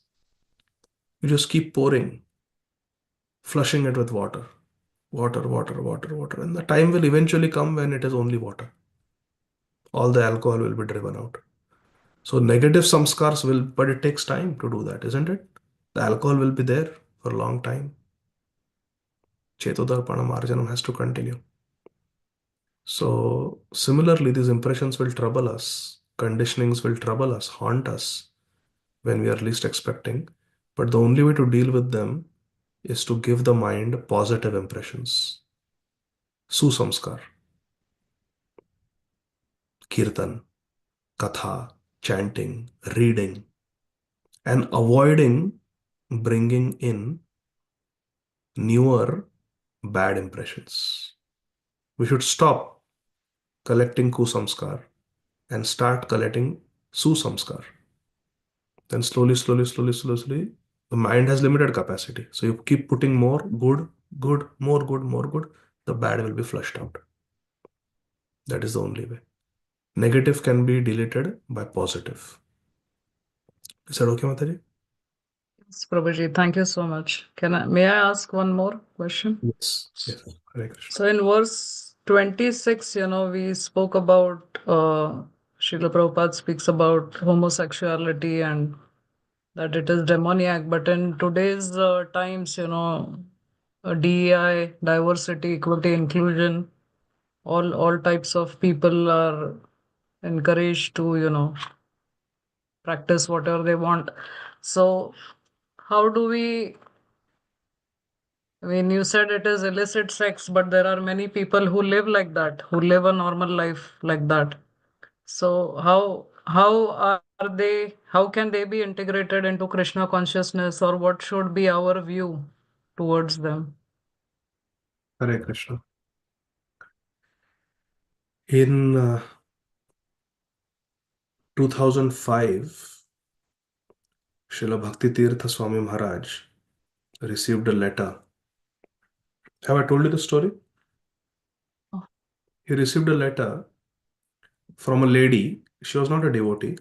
you just keep pouring, flushing it with water, water, water, water, water, and the time will eventually come when it is only water. All the alcohol will be driven out. So negative samskars will, but it takes time to do that, isn't it? The alcohol will be there for a long time. Chetodarpanam Arjanam has to continue. So similarly, these impressions will trouble us, conditionings will trouble us, haunt us when we are least expecting. But the only way to deal with them is to give the mind positive impressions. Susamskar, kirtan, katha, chanting, reading, and avoiding bringing in newer bad impressions. We should stop collecting kusamskar and start collecting susamskar. Then slowly, slowly, slowly, slowly, slowly, the mind has limited capacity. So you keep putting more good, good, more good, more good, the bad will be flushed out. That is the only way. Negative can be deleted by positive. Is that okay, Mataji? Yes, Prabhuji, thank you so much. May I ask one more question? Yes. Yes. Hare Krishna. So in verse 26, we spoke about, Srila Prabhupada speaks about homosexuality and that it is demoniac. But in today's times, DEI, diversity, equity, inclusion, all types of people are encouraged to, practice whatever they want. So how do we, I mean, you said it is illicit sex, but there are many people who live like that, who live a normal life like that. So how can they be integrated into Krishna consciousness, or what should be our view towards them? Hare Krishna. In 2005, Srila Bhakti Tirtha Swami Maharaj received a letter. Have I told you the story? Oh. He received a letter from a lady. She was not a devotee,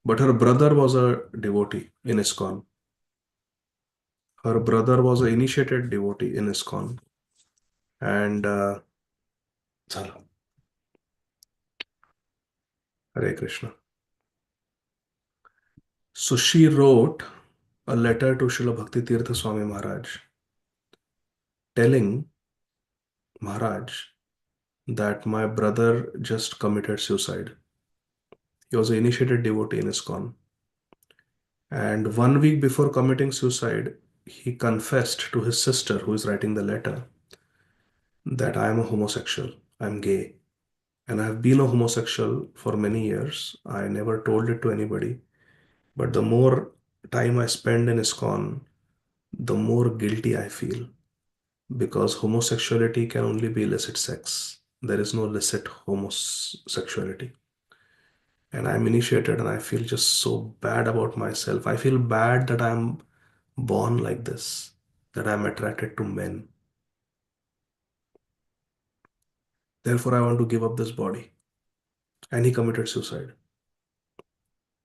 but her brother was a devotee in ISKCON. Her brother was an initiated devotee in ISKCON. And Chala. Hare Krishna. So she wrote a letter to Srila Bhakti Tirtha Swami Maharaj telling Maharaj that my brother just committed suicide. He was an initiated devotee in ISKCON. And 1 week before committing suicide, he confessed to his sister, who is writing the letter, that I am a homosexual, I'm gay. And I have been a homosexual for many years. I never told it to anybody. But the more time I spend in ISKCON, the more guilty I feel. Because homosexuality can only be illicit sex. There is no licit homosexuality. And I'm initiated and I feel just so bad about myself. I feel bad that I'm born like this, that I'm attracted to men. Therefore, I want to give up this body. And he committed suicide.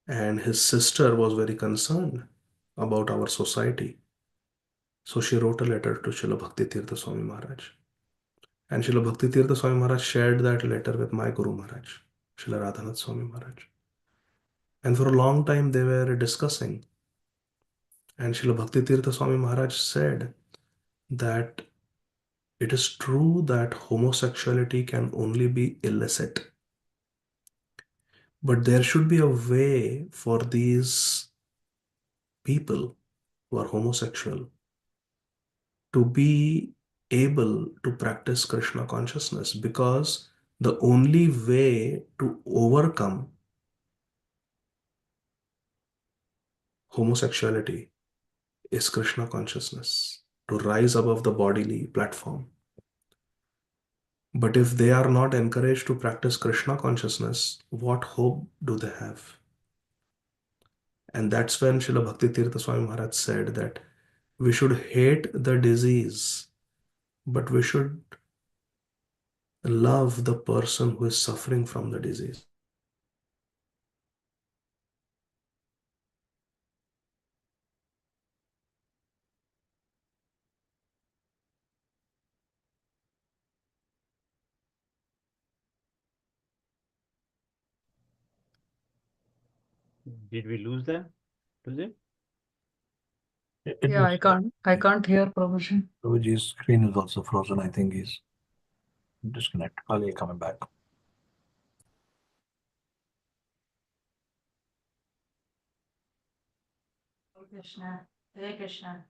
And his sister was very concerned about our society. So she wrote a letter to Srila Bhakti Tirtha Swami Maharaj. And Srila Bhakti Tirtha Swami Maharaj shared that letter with my Guru Maharaj, Srila Radhanath Swami Maharaj. And for a long time they were discussing. And Srila Bhakti Tirtha Swami Maharaj said that it is true that homosexuality can only be illicit. But there should be a way for these people who are homosexual to be able to practice Krishna consciousness, because the only way to overcome homosexuality is Krishna consciousness, to rise above the bodily platform. But if they are not encouraged to practice Krishna consciousness, what hope do they have? And that's when Srila Bhakti Tirtha Swami Maharaj said that we should hate the disease, but we should love the person who is suffering from the disease. Did we lose them? Lose it? Yeah, I can't hear Prabhuji. Prabhuji's screen is also frozen. I think he's disconnected. Probably coming back. Krishna, Hare Krishna.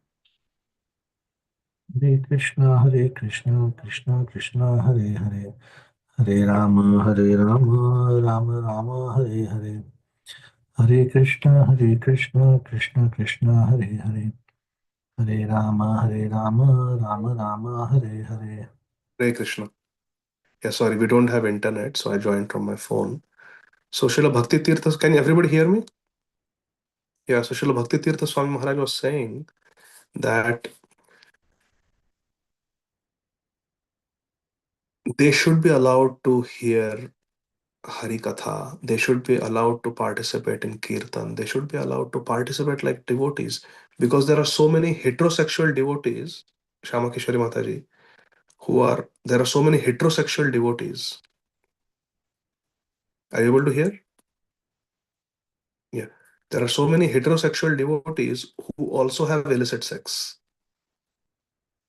Hare Krishna, Krishna Krishna, Hare Hare, Hare Rama, Rama Rama, Hare Hare. Hare Krishna, Krishna Krishna, Hare Hare, Hare Rama, Rama Rama, Hare Hare. Hare Krishna. Yeah, sorry, we don't have internet, so I joined from my phone. So Srila Bhakti Tirtha, can everybody hear me? Yeah, so Srila Bhakti Tirtha Swami Maharaj was saying that they should be allowed to hear Hari Katha. They should be allowed to participate in Kirtan. They should be allowed to participate like devotees, because there are so many heterosexual devotees, Shama Kishori Mataji, there are so many heterosexual devotees. Are you able to hear? Yeah. There are so many heterosexual devotees who also have illicit sex.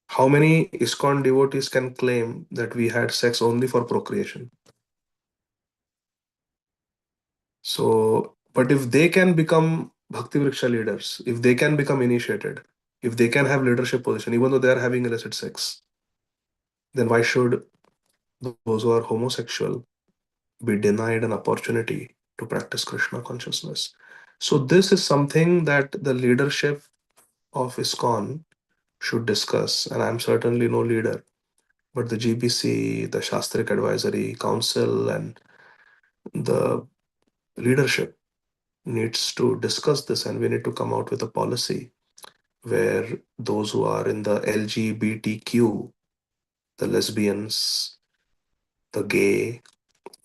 How many ISKCON devotees can claim that we had sex only for procreation? So, but if they can become Bhakti Vriksha leaders, if they can become initiated, if they can have leadership position, even though they are having illicit sex, then why should those who are homosexual be denied an opportunity to practice Krishna consciousness. So this is something that the leadership of ISKCON should discuss, and I'm certainly no leader, but the GBC, the Shastrik Advisory Council, and the leadership needs to discuss this, and we need to come out with a policy where those who are in the LGBTQ, the lesbians, the gay,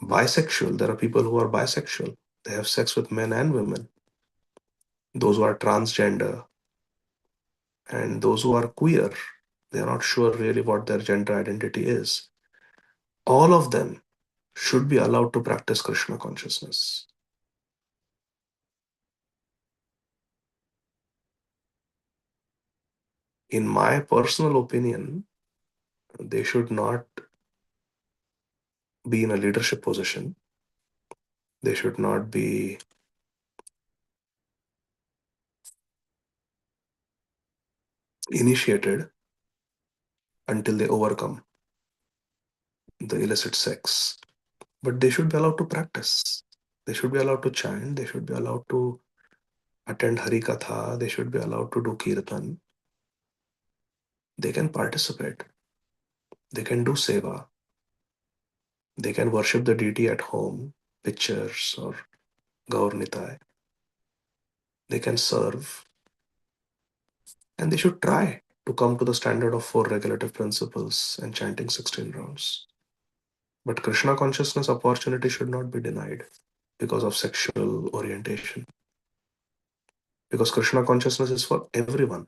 bisexual, there are people who are bisexual, they have sex with men and women, those who are transgender, and those who are queer, they are not sure really what their gender identity is. All of them should be allowed to practice Krishna consciousness. In my personal opinion, they should not be in a leadership position. They should not be initiated until they overcome the illicit sex. But they should be allowed to practice. They should be allowed to chant. They should be allowed to attend Hari Katha. They should be allowed to do Kirtan. They can participate. They can do seva. They can worship the deity at home, pictures or Gaur Nitai. They can serve. And they should try to come to the standard of 4 regulative principles and chanting 16 rounds. But Krishna consciousness opportunity should not be denied because of sexual orientation. Because Krishna consciousness is for everyone.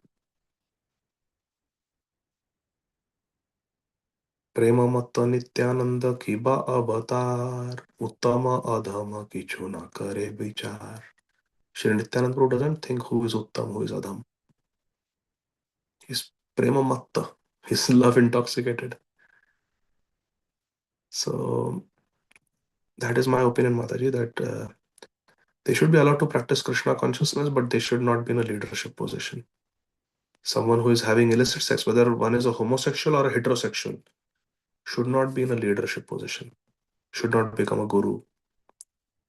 Prema matta nityananda kiba avatar uttama adhama kichu na kare vichar. Shri Nityananda Prabhu doesn't think who is uttam, who is adham. He's prema matta. He's love intoxicated. So that is my opinion, Mataji, that they should be allowed to practice Krishna consciousness, but they should not be in a leadership position. Someone who is having illicit sex, whether one is a homosexual or a heterosexual, should not be in a leadership position, should not become a guru,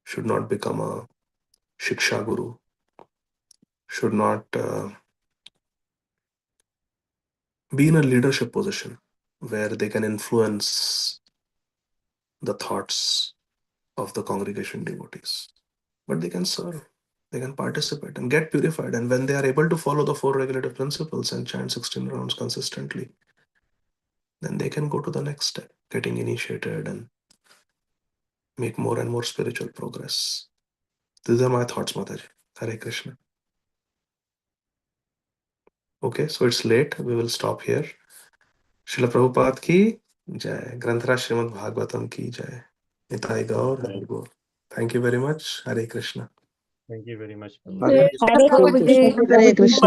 should not become a shiksha guru, should not be in a leadership position where they can influence the thoughts of the congregation devotees. But they can serve, they can participate and get purified. And when they are able to follow the 4 regulative principles and chant 16 rounds consistently, then they can go to the next step, getting initiated and make more and more spiritual progress. These are my thoughts, Mataji. Hare Krishna. Okay, so it's late. We will stop here. Srila Prabhupada ki jai. Granthara Srimad Bhagavatam ki jai. Nitai Gaur, Hare Gaur. Thank you very much. Hare Krishna. Thank you very much. Hare Hare Krishna. Krishna. Hare Krishna.